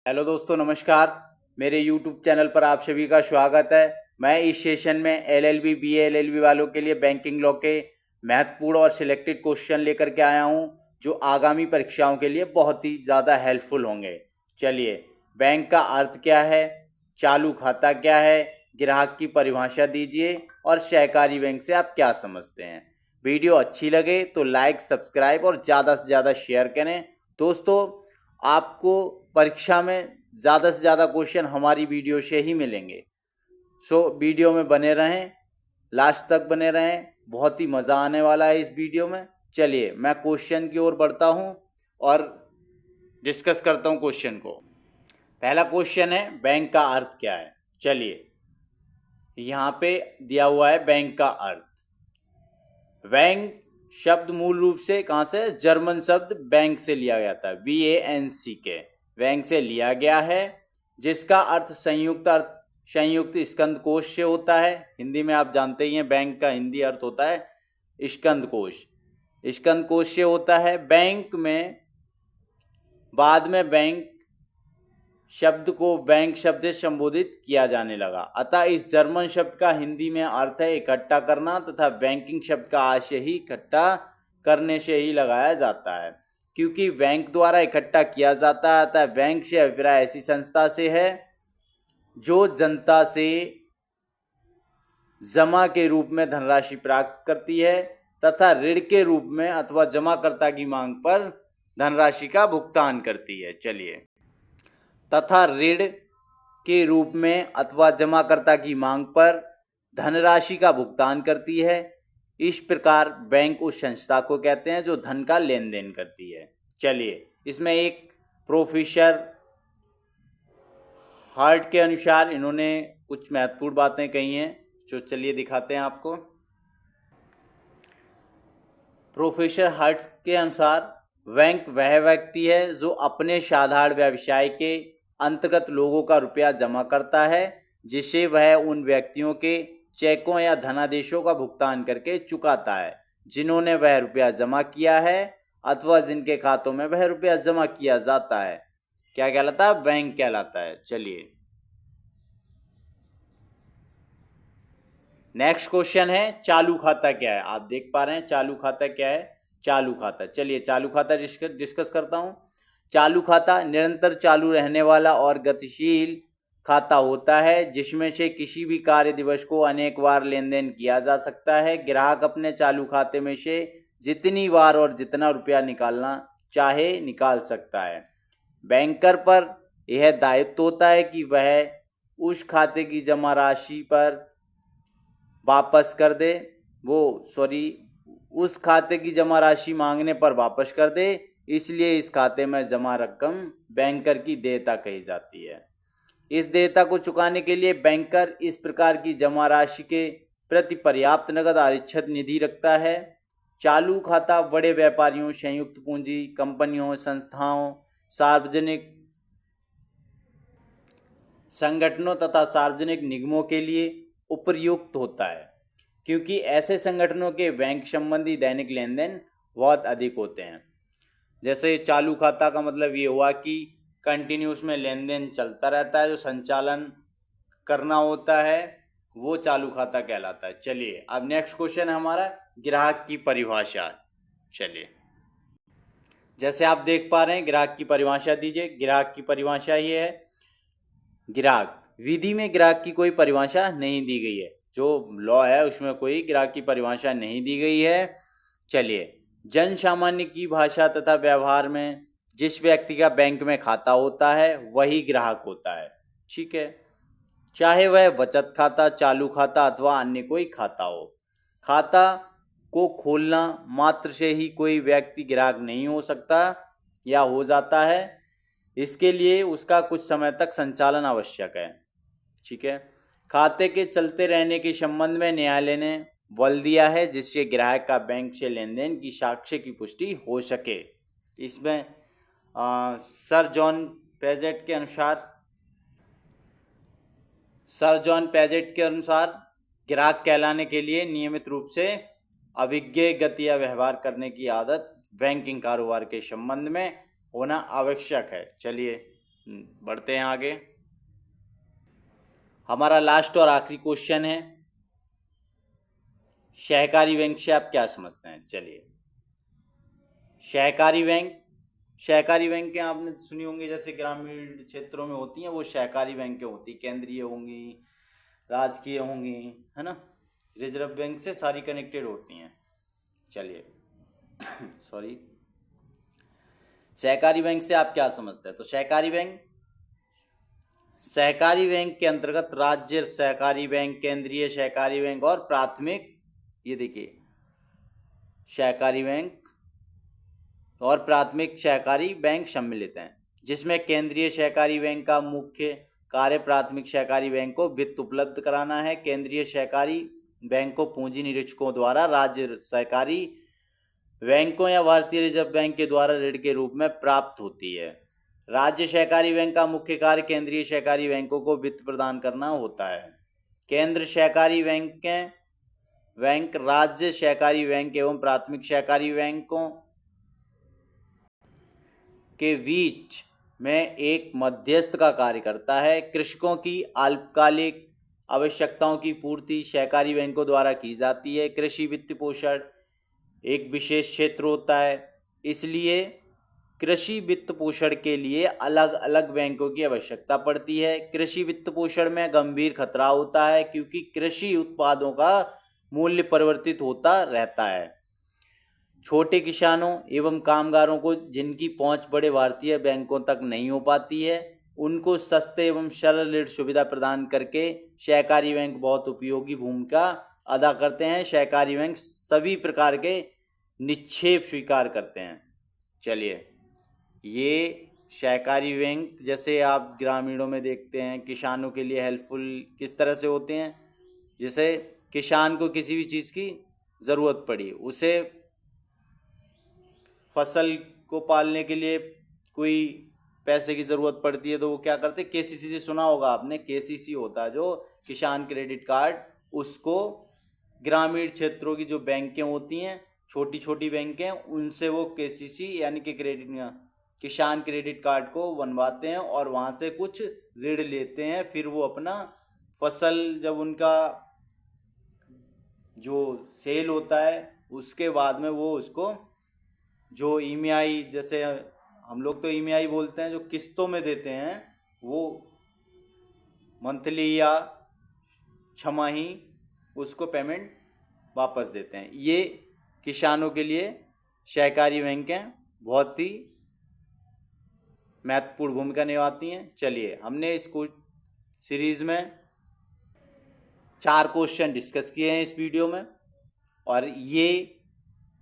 Hello दोस्तों, नमस्कार। मेरे यूट्यूब चैनल पर आप सभी का स्वागत है। मैं इस सेशन में एलएलबी बीए एलएलबी वालों के लिए बैंकिंग लॉ के महत्वपूर्ण और सिलेक्टेड क्वेश्चन लेकर के आया हूं, जो आगामी परीक्षाओं के लिए बहुत ही ज़्यादा हेल्पफुल होंगे। चलिए, बैंक का अर्थ क्या है, चालू खाता क्या है, ग्राहक की परिभाषा दीजिए और सहकारी बैंक से आप क्या समझते हैं। वीडियो अच्छी लगे तो लाइक, सब्सक्राइब और ज़्यादा से ज़्यादा शेयर करें। दोस्तों, आपको परीक्षा में ज़्यादा से ज़्यादा क्वेश्चन हमारी वीडियो से ही मिलेंगे। सो वीडियो में बने रहें, लास्ट तक बने रहें, बहुत ही मज़ा आने वाला है इस वीडियो में। चलिए, मैं क्वेश्चन की ओर बढ़ता हूँ और डिस्कस करता हूँ क्वेश्चन को। पहला क्वेश्चन है, बैंक का अर्थ क्या है। चलिए, यहाँ पे दिया हुआ है बैंक का अर्थ। बैंक शब्द मूल रूप से कहाँ से, जर्मन शब्द बैंक से लिया गया था, VANC के बैंक से लिया गया है, जिसका अर्थ संयुक्त स्कंद कोश से होता है। हिंदी में आप जानते ही हैं, बैंक का हिंदी अर्थ होता है स्कंद कोश। स्कंद कोश से होता है। बैंक में बाद में बैंक शब्द को बैंक शब्द से संबोधित किया जाने लगा, अतः इस जर्मन शब्द का हिंदी में अर्थ है इकट्ठा करना, तथा बैंकिंग शब्द का आशय ही इकट्ठा करने से ही लगाया जाता है। क्योंकि बैंक द्वारा इकट्ठा किया जाता है, अतः बैंक से अभिप्राय ऐसी संस्था से है जो जनता से जमा के रूप में धनराशि प्राप्त करती है तथा ऋण के रूप में अथवा जमाकर्ता की मांग पर धनराशि का भुगतान करती है। चलिए, तथा ऋण के रूप में अथवा जमाकर्ता की मांग पर धनराशि का भुगतान करती है। इस प्रकार बैंक उस संस्था को कहते हैं जो धन का लेन देन करती है। चलिए, इसमें एक प्रोफेसर हार्ट के अनुसार इन्होंने कुछ महत्वपूर्ण बातें कही हैं, जो चलिए दिखाते हैं आपको। प्रोफेसर हार्ट के अनुसार बैंक वह व्यक्ति है जो अपने साधारण व्यवसाय के अंतर्गत लोगों का रुपया जमा करता है, जिसे वह उन व्यक्तियों के चेकों या धनादेशों का भुगतान करके चुकाता है जिन्होंने वह रुपया जमा किया है अथवा जिनके खातों में वह रुपया जमा किया जाता है। क्या कहलाता है? बैंक कहलाता है। चलिए, नेक्स्ट क्वेश्चन है, चालू खाता क्या है। आप देख पा रहे हैं चालू खाता क्या है। चालू खाता, चलिए चालू खाता डिस्कस करता हूं। चालू खाता निरंतर चालू रहने वाला और गतिशील खाता होता है, जिसमें से किसी भी कार्य दिवस को अनेक बार लेन देन किया जा सकता है। ग्राहक अपने चालू खाते में से जितनी बार और जितना रुपया निकालना चाहे निकाल सकता है। बैंकर पर यह दायित्व होता है कि वह उस खाते की जमा राशि पर वापस कर दे, उस खाते की जमा राशि मांगने पर वापस कर दे। इसलिए इस खाते में जमा रकम बैंकर की देयता कही जाती है। इस देयता को चुकाने के लिए बैंकर इस प्रकार की जमा राशि के प्रति पर्याप्त नगद आरक्षित निधि रखता है। चालू खाता बड़े व्यापारियों, संयुक्त पूंजी कंपनियों, संस्थाओं, सार्वजनिक संगठनों तथा सार्वजनिक निगमों के लिए उपयुक्त होता है, क्योंकि ऐसे संगठनों के बैंक संबंधी दैनिक लेन देन बहुत अधिक होते हैं। जैसे चालू खाता का मतलब ये हुआ कि कंटिन्यूस में लेन देन चलता रहता है, जो संचालन करना होता है वो चालू खाता कहलाता है। चलिए, अब नेक्स्ट क्वेश्चन है हमारा, ग्राहक की परिभाषा। चलिए, जैसे आप देख पा रहे हैं, ग्राहक की परिभाषा दीजिए। ग्राहक की परिभाषा ये है, ग्राहक, विधि में ग्राहक की कोई परिभाषा नहीं दी गई है, जो लॉ है उसमें कोई ग्राहक की परिभाषा नहीं दी गई है। चलिए, जन सामान्य की भाषा तथा व्यवहार में जिस व्यक्ति का बैंक में खाता होता है वही ग्राहक होता है। ठीक है, चाहे वह बचत खाता, चालू खाता अथवा अन्य कोई खाता हो। खाता को खोलना मात्र से ही कोई व्यक्ति ग्राहक नहीं हो सकता या हो जाता है। इसके लिए उसका कुछ समय तक संचालन आवश्यक है। ठीक है, खाते के चलते रहने के संबंध में न्यायालय ने बल दिया है, जिससे ग्राहक का बैंक से लेन देन की साक्ष्य की पुष्टि हो सके। इसमें सर जॉन पेजेट के अनुसार ग्राहक कहलाने के लिए नियमित रूप से अभिज्ञ गति या व्यवहार करने की आदत बैंकिंग कारोबार के संबंध में होना आवश्यक है। चलिए, बढ़ते हैं आगे। हमारा लास्ट और आखिरी क्वेश्चन है, सहकारी बैंक से आप क्या समझते हैं। चलिए, सहकारी बैंकें आपने सुनी होंगी, जैसे ग्रामीण क्षेत्रों में होती हैं वो सहकारी बैंकें होती, केंद्रीय होंगी, राजकीय होंगी, है ना। रिजर्व बैंक से सारी कनेक्टेड होती हैं। चलिए सॉरी, सहकारी बैंक से आप क्या समझते हैं। तो सहकारी बैंक के अंतर्गत राज्य सहकारी बैंक, केंद्रीय सहकारी बैंक और प्राथमिक, ये देखिए, सहकारी बैंक और प्राथमिक सहकारी बैंक सम्मिलित हैं, जिसमें केंद्रीय सहकारी बैंक का मुख्य कार्य प्राथमिक सहकारी बैंक को वित्त उपलब्ध कराना है। केंद्रीय सहकारी बैंक को पूंजी निरीक्षकों द्वारा राज्य सहकारी बैंकों या भारतीय रिजर्व बैंक के द्वारा ऋण के रूप में प्राप्त होती है। राज्य सहकारी बैंक का मुख्य कार्य केंद्रीय सहकारी बैंकों को वित्त प्रदान करना होता है। केंद्र सहकारी बैंक राज्य सहकारी बैंक एवं प्राथमिक सहकारी बैंकों के बीच में एक मध्यस्थ का कार्य करता है। कृषकों की अल्पकालिक आवश्यकताओं की पूर्ति सहकारी बैंकों द्वारा की जाती है। कृषि वित्त पोषण एक विशेष क्षेत्र होता है, इसलिए कृषि वित्त पोषण के लिए अलग अलग बैंकों की आवश्यकता पड़ती है। कृषि वित्त पोषण में गंभीर खतरा होता है, क्योंकि कृषि उत्पादों का मूल्य परिवर्तित होता रहता है। छोटे किसानों एवं कामगारों को जिनकी पहुंच बड़े भारतीय बैंकों तक नहीं हो पाती है, उनको सस्ते एवं सरल ऋण सुविधा प्रदान करके सहकारी बैंक बहुत उपयोगी भूमिका अदा करते हैं। सहकारी बैंक सभी प्रकार के निक्षेप स्वीकार करते हैं। चलिए, ये सहकारी बैंक जैसे आप ग्रामीणों में देखते हैं, किसानों के लिए हेल्पफुल किस तरह से होते हैं। जैसे किसान को किसी भी चीज़ की ज़रूरत पड़ी, उसे फसल को पालने के लिए कोई पैसे की ज़रूरत पड़ती है, तो वो क्या करते हैं, केसीसी से सुना होगा आपने, केसीसी होता है जो किसान क्रेडिट कार्ड, उसको ग्रामीण क्षेत्रों की जो बैंकें होती हैं, छोटी छोटी बैंकें, उनसे वो केसीसी यानी कि किसान क्रेडिट कार्ड को बनवाते हैं और वहाँ से कुछ ऋण लेते हैं। फिर वो अपना फसल जब उनका जो सेल होता है उसके बाद में वो उसको जो ईएमआई, जैसे हम लोग तो ईएमआई बोलते हैं, जो किस्तों में देते हैं, वो मंथली या छमाही उसको पेमेंट वापस देते हैं। ये किसानों के लिए सहकारी बैंकें बहुत ही महत्वपूर्ण भूमिका निभाती हैं। चलिए, हमने इस सीरीज़ में 4 क्वेश्चन डिस्कस किए हैं इस वीडियो में, और ये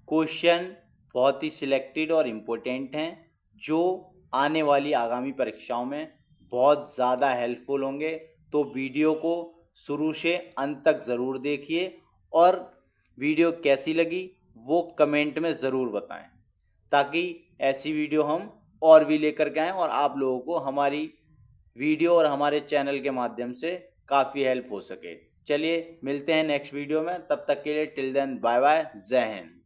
क्वेश्चन बहुत ही सिलेक्टेड और इम्पोर्टेंट हैं, जो आने वाली आगामी परीक्षाओं में बहुत ज़्यादा हेल्पफुल होंगे। तो वीडियो को शुरू से अंत तक ज़रूर देखिए, और वीडियो कैसी लगी वो कमेंट में ज़रूर बताएं, ताकि ऐसी वीडियो हम और भी लेकर के आएँ और आप लोगों को हमारी वीडियो और हमारे चैनल के माध्यम से काफ़ी हेल्प हो सके। चलिए, मिलते हैं नेक्स्ट वीडियो में, तब तक के लिए टिल देन बाय बाय, जय हिंद।